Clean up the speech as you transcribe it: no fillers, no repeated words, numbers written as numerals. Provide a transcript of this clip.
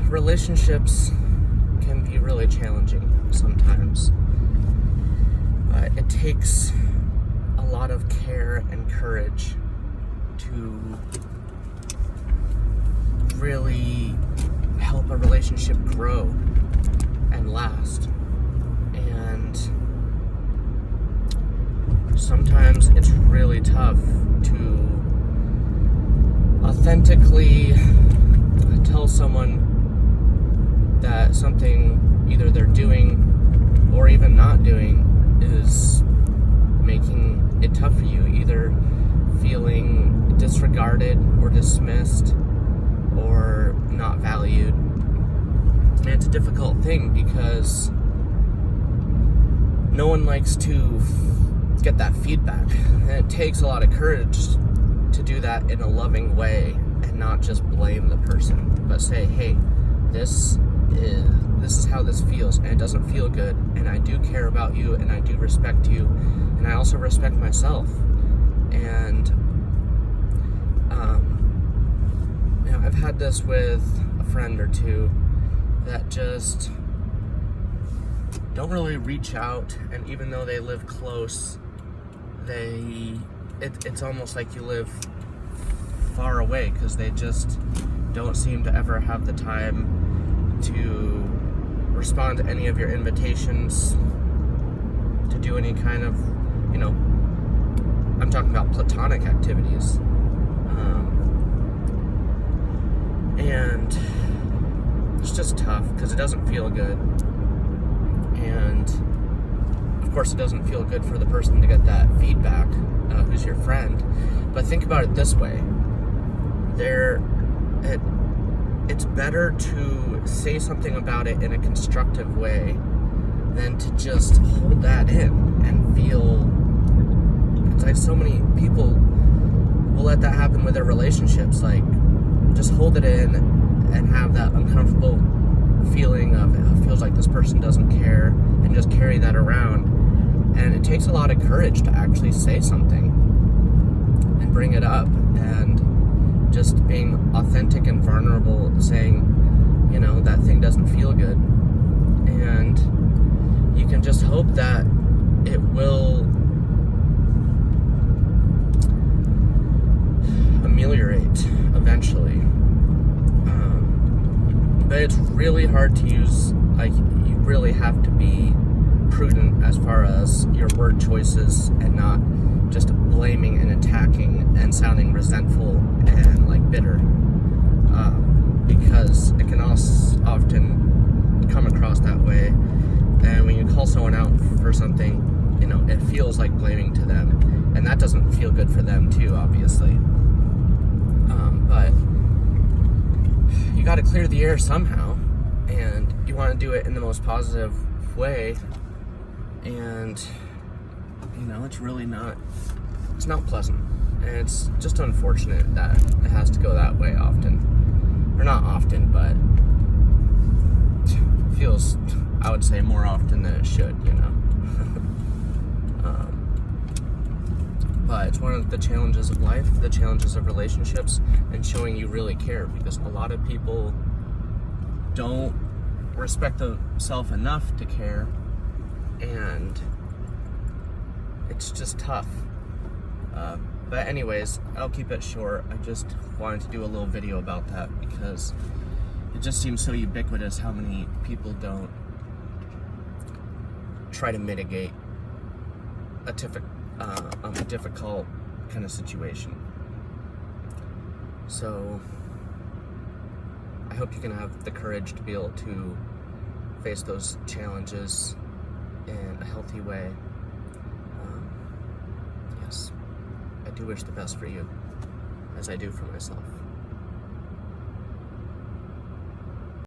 relationships can be really challenging sometimes. It takes a lot of care and courage to really help a relationship grow and last. And sometimes it's really tough to authentically tell someone that something either they're doing or even not doing is making it tough for you, either feeling disregarded or dismissed or not valued. And it's a difficult thing because no one likes to get that feedback, and it takes a lot of courage to do that in a loving way and not just blame the person, but say, hey, this is how this feels, and it doesn't feel good, and I do care about you, and I do respect you, and I also respect myself. And I've had this with a friend or two that just don't really reach out, and even though they live close, it's almost like you live far away, because they just don't seem to ever have the time to respond to any of your invitations to do any kind of, I'm talking about platonic activities. And it's just tough because it doesn't feel good. And of course, it doesn't feel good for the person to get that feedback, who's your friend. But think about it this way. It's better to say something about it in a constructive way than to just hold that in and feel. It's like so many people will let that happen with their relationships. Like, just hold it in and have that uncomfortable feeling of it feels like this person doesn't care, and just carry that around. And it takes a lot of courage to actually say something and bring it up, and just being authentic and vulnerable, saying, that thing doesn't feel good. And you can just hope that it will ameliorate eventually. But it's really hard to use. Like, you really have to be prudent as far as your word choices, and not just blaming and attacking and sounding resentful and like bitter, because it can also often come across that way. And when you call someone out for something, it feels like blaming to them, and that doesn't feel good for them too, obviously. But you got to clear the air somehow, and you want to do it in the most positive way. And it's really not pleasant, and it's just unfortunate that it has to go that way often, or not often, but it feels, I would say, more often than it should. But it's one of the challenges of life, the challenges of relationships, and showing you really care, because a lot of people don't respect themselves enough to care, and it's just tough. But anyways, I'll keep it short. I just wanted to do a little video about that, because it just seems so ubiquitous how many people don't try to mitigate a difficult kind of situation. So I hope you can have the courage to be able to face those challenges in a healthy way. Yes, I do wish the best for you, as I do for myself.